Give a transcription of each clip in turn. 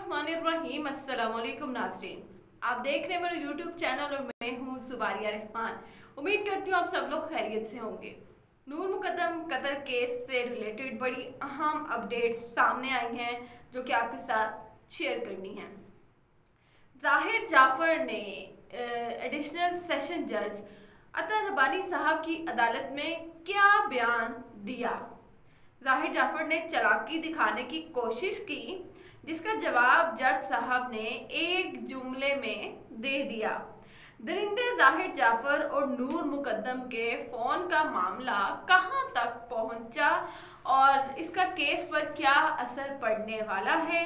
बिस्मिल्लाहिर्रहमानिर्रहीम। अस्सलाम वालेकुम नाज़रीन, आप देख रहे हैं मेरा यूट्यूब चैनल और मैं हूँ सुबारिया रहमान। उम्मीद करती हूँ आप सब लोग खैरियत से होंगे। नूर मुकद्दम कत्ल केस से रिलेटेड बड़ी अहम अपडेट्स सामने आई हैं जो कि आपके साथ शेयर करनी है। जाहिर जाफर ने एडिशनल सेशन जज अतर रब्बानी साहब की अदालत में क्या बयान दिया। जाहिर जाफर ने चालाकी दिखाने की कोशिश की जिसका जवाब जज साहब ने एक जुमले में दे दिया। दरिंदे जाहिर जाफर और नूर मुकद्दम के फ़ोन का मामला कहां तक पहुंचा और इसका केस पर क्या असर पड़ने वाला है।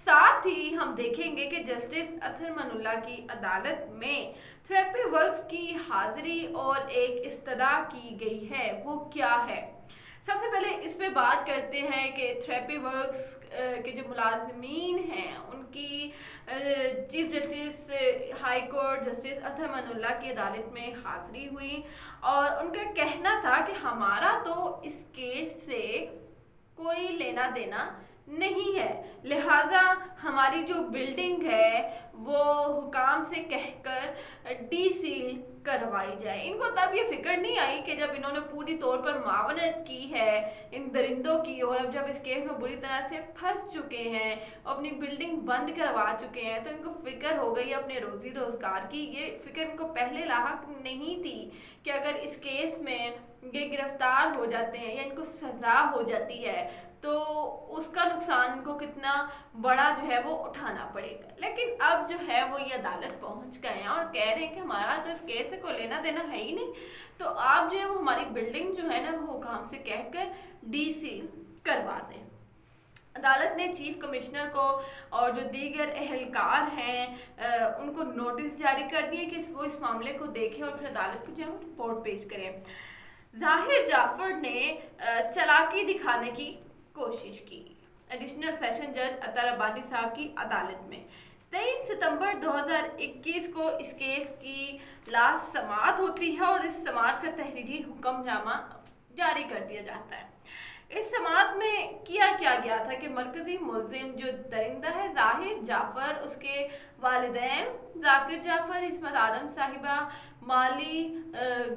साथ ही हम देखेंगे कि जस्टिस अतर मनुल्लाह की अदालत में थेरेपी वर्क्स की हाजिरी और एक इस्तदा की गई है, वो क्या है। सबसे पहले इस पे बात करते हैं कि थेरेपी वर्क्स के जो मुलाजमीन हैं उनकी chief justice high court justice Athar Minallah की अदालत में हाजिरी हुई और उनका कहना था कि हमारा तो इस केस से कोई लेना देना नहीं है, लिहाजा हमारी जो बिल्डिंग है वो हुकाम से कहकर डीसील करवाई जाए। इनको तब ये फिक्र नहीं आई कि जब इन्होंने पूरी तौर पर मावनत की है इन दरिंदों की और अब जब इस केस में बुरी तरह से फंस चुके हैं, अपनी बिल्डिंग बंद करवा चुके हैं, तो इनको फिक्र हो गई अपने रोजी रोजगार की। ये फिक्र इनको पहले लाहक नहीं थी कि अगर इस केस में ये गिरफ्तार हो जाते हैं या इनको सजा हो जाती है तो उसका नुकसान इनको कितना बड़ा जो है वो उठाना पड़ेगा। लेकिन अब जो है वो ये अदालत पहुंच गए हैं और कह रहे हैं कि हमारा तो इस केस से कोई लेना देना है ही नहीं, तो आप जो है वो हमारी बिल्डिंग जो है ना वो हुकाम से कहकर डीसील करवा दें। अदालत ने चीफ कमिश्नर को और जो दीगर एहलकार हैं उनको नोटिस जारी कर दिए कि वो इस मामले को देखें और फिर अदालत को जो है रिपोर्ट पेश करें। जाहिर जाफर ने चालाकी दिखाने की कोशिश की एडिशनल सेशन जज अतर रब्बानी साहब की अदालत में। 23 सितंबर 2021 को इस केस की लास्ट समाअत होती है और इस समाअत का तहरीरी हुक्मनामा जारी कर दिया जाता है। इस समाअत में किया क्या गया था कि मरकजी मुल्जिम जो दरिंदा है जाहिर जाफर, उसके वालिदैन जाकिर जाफर, इस्मत आदम साहिबा, माली,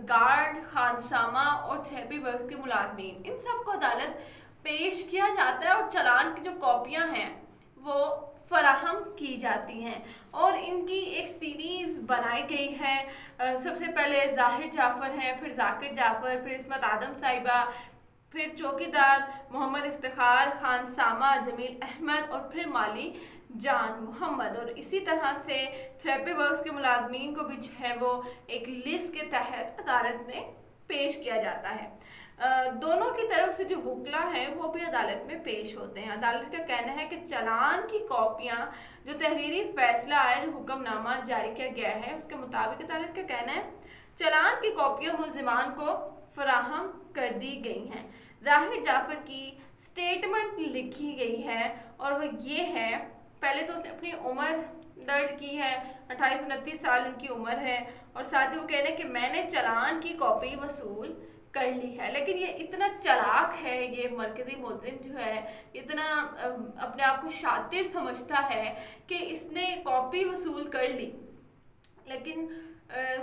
गार्ड, खानसामा और थेरेपी वर्क्स के मुलाजमीन, इन सबको अदालत पेश किया जाता है और चालान की जो कॉपियां हैं वो फराहम की जाती हैं और इनकी एक सीरीज़ बनाई गई है। सबसे पहले जाहिर जाफर हैं, फिर जाकिर जाफर, फिर इस्मत आदम साहिबा, फिर चौकीदार मोहम्मद इफ्तिखार, खानसामा, जमील अहमद और फिर माली जान मोहम्मद। और इसी तरह से थेरेपी वर्क्स के मुलाजमीन को भी जो है वो एक लिस्ट के तहत अदालत में पेश किया जाता है। दोनों की तरफ से जो वकला हैं वो भी अदालत में पेश होते हैं। अदालत का कहना है कि चालान की कॉपियां जो तहरीरी फैसला आया जो हुक्मनामा जारी किया गया है उसके मुताबिक अदालत का कहना है चालान की कॉपियां मुल्जिमान को फराहम कर दी गई हैं। जाहिर जाफर की स्टेटमेंट लिखी गई है और वो ये है, पहले तो उसने अपनी उम्र दर्ज की है, 28-29 साल उनकी उम्र है और साथ ही वो कह रहे हैं कि मैंने चालान की कॉपी वसूल कर ली है। लेकिन ये इतना चालाक है, ये मरकजी मुल्जिम जो है इतना अपने आप को शातिर समझता है कि इसने कॉपी वसूल कर ली लेकिन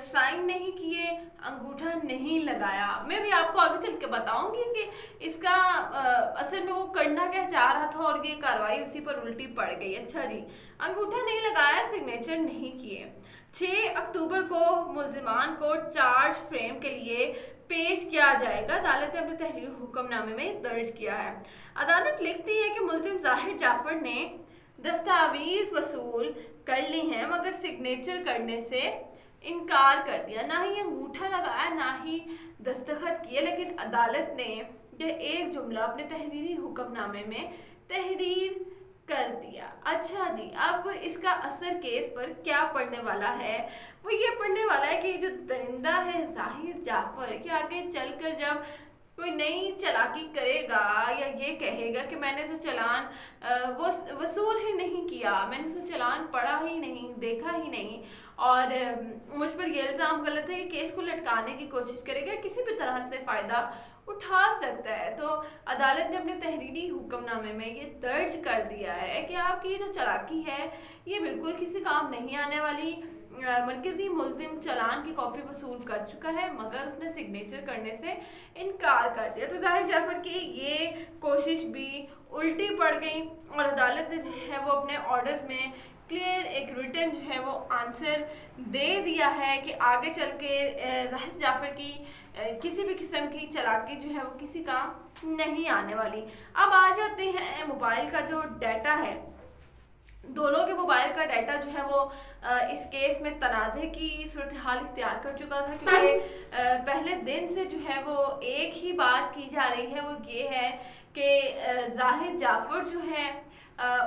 साइन नहीं किए, अंगूठा नहीं लगाया। मैं भी आपको आगे चल के बताऊंगी कि इसका असल में वो करना क्या चाह रहा था और ये कार्रवाई उसी पर उल्टी पड़ गई। अच्छा जी, अंगूठा नहीं लगाया, सिग्नेचर नहीं किए। 6 अक्टूबर को मुल्जिमान को चार्ज फ्रेम के लिए पेश किया जाएगा, अदालत ने अपने तहरीर हुक्मनामे में दर्ज किया है। अदालत लिखती है कि मुल्जिम जाहिर जाफर ने दस्तावेज वसूल कर ली हैं मगर सिग्नेचर करने से इनकार कर दिया, ना ही अंगूठा लगाया ना ही दस्तखत किए। लेकिन अदालत ने यह एक जुमला अपने तहरीरी हुक्मनामे में तहरीर कर दिया। अच्छा जी, अब इसका असर केस पर क्या पड़ने वाला है, वो ये पड़ने वाला है कि जो दरिंदा है जाहिर जाफर के आगे चलकर जब कोई नई चालाकी करेगा या ये कहेगा कि मैंने तो चालान वो वसूल ही नहीं किया, मैंने तो चालान पढ़ा ही नहीं, देखा ही नहीं और मुझ पर यह इल्ज़ाम गलत है कि केस को लटकाने की कोशिश करेगा, किसी भी तरह से फ़ायदा उठा सकता है। तो अदालत ने अपने तहरीरी हुक्मनामे में ये दर्ज कर दिया है कि आपकी जो चालाकी है ये बिल्कुल किसी काम नहीं आने वाली। मरकजी मुल्जिम चालान की कॉपी वसूल कर चुका है मगर उसने सिग्नेचर करने से इनकार कर दिया। तो जाहिर जाफर की ये कोशिश भी उल्टी पड़ गई और अदालत ने जो है वो अपने ऑर्डर्स में क्लियर एक रिटन जो है वो आंसर दे दिया है कि आगे चल के जाहिर जाफर की किसी भी किस्म की चालाकी जो है वो किसी काम नहीं आने वाली। अब आ जाते हैं मोबाइल का जो डाटा है, दोनों के मोबाइल का डाटा जो है वो इस केस में तनाज़े की सूरत हाल इख्तियार कर चुका था, क्योंकि पहले दिन से जो है वो एक ही बात की जा रही है, वो ये है कि जाहिर जाफर जो है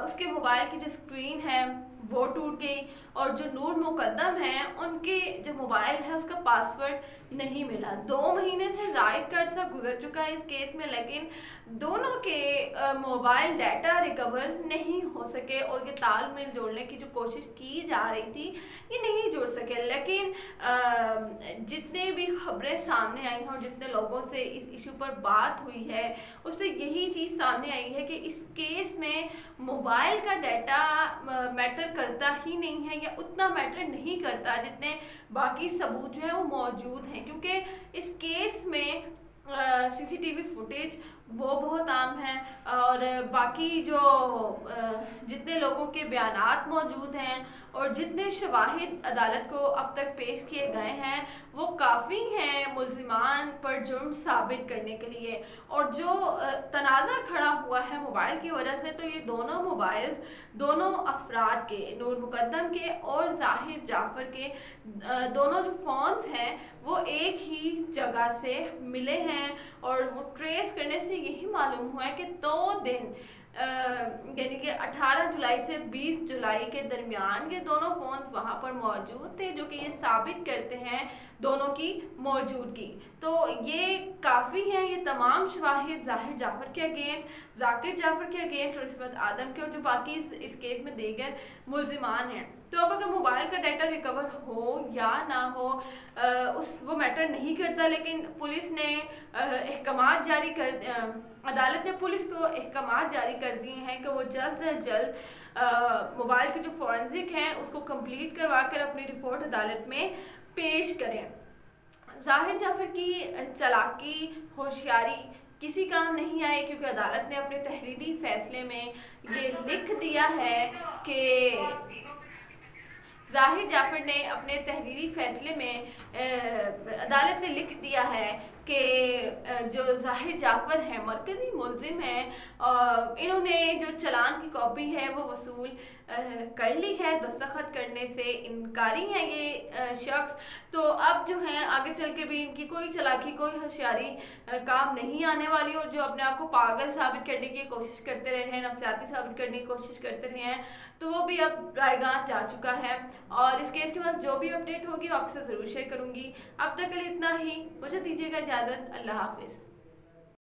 उसके मोबाइल की जो स्क्रीन है वो टूट गई और जो नूर मुकद्दम है उनके जो मोबाइल है उसका पासवर्ड नहीं मिला। 2 महीने से ज़ायद का अर्सा गुजर चुका है इस केस में, लेकिन दोनों के मोबाइल डाटा रिकवर नहीं हो सके और ये तालमेल जोड़ने की जो कोशिश की जा रही थी ये नहीं जुड़ सके। लेकिन जितने भी खबरें सामने आई हैं और जितने लोगों से इस इशू पर बात हुई है उससे यही चीज़ सामने आई है कि इस केस में मोबाइल का डाटा मैटर करता ही नहीं है या उतना मैटर नहीं करता जितने बाकी सबूत जो है वो मौजूद हैं, क्योंकि इस केस में सीसीटीवी फुटेज वो बहुत आम है और बाकी जो जितने लोगों के बयानात मौजूद हैं और जितने शवाहिद अदालत को अब तक पेश किए गए हैं वो काफ़ी हैं मुल्जिमान पर जुर्म साबित करने के लिए। और जो तनाज़ा खड़ा हुआ है मोबाइल की वजह से, तो ये दोनों मोबाइल दोनों अफराद के, नूर मुकद्दम के और जाहिर जाफर के दोनों जो फ़ोन्स हैं वो एक ही जगह से मिले हैं और वो ट्रेस करने से यही मालूम हुआ है कि 2 दिन यानी कि 18 जुलाई से 20 जुलाई के दरमियान ये दोनों फ़ोन्स वहाँ पर मौजूद थे, जो कि ये साबित करते हैं दोनों की मौजूदगी। तो ये काफ़ी हैं, ये तमाम शवाहिद जाहिर जाफर के अगेंस्ट, जाकिर जाफर के अगेंस्ट और इस्मत आदम के और जो बाकी इस केस में दीगर मुल्जिमान हैं। तो अब अगर मोबाइल का डाटा रिकवर हो या ना हो वो मैटर नहीं करता, लेकिन पुलिस ने अहकामात जारी कर अदालत ने पुलिस को अहकामात जारी कर दिए हैं कि वो जल्द से जल्द मोबाइल के जो फॉरेंसिक हैं उसको कंप्लीट करवा कर अपनी रिपोर्ट अदालत में पेश करें। जाहिर जाफर की चालाकी, होशियारी किसी काम नहीं आए, क्योंकि अदालत ने अपने तहरीरी फैसले में ये लिख दिया है कि जाहिर जाफर ने अपने तहरीरी फैसले में अदालत ने लिख दिया है कि जो जाहिर जाफर हैं मरकज़ी मुल्जिम हैं, इन्होंने जो चालान की कॉपी है वो वसूल कर ली है, दस्तखत करने से इनकारी है ये शख्स। तो अब जो है आगे चल के भी इनकी कोई चालाकी, कोई होशियारी काम नहीं आने वाली। और जो अपने आप को पागल साबित करने की कोशिश करते रहे हैं, नफसियाती साबित करने की कोशिश करते रहे हैं, तो वो भी अब रायगाह जा चुका है। और इस केस के बाद जो भी अपडेट होगी आपसे ज़रूर शेयर करूँगी। अब तक के लिए इतना ही, मुझे दीजिएगा इजाज़त। अल्लाह हाफिज़।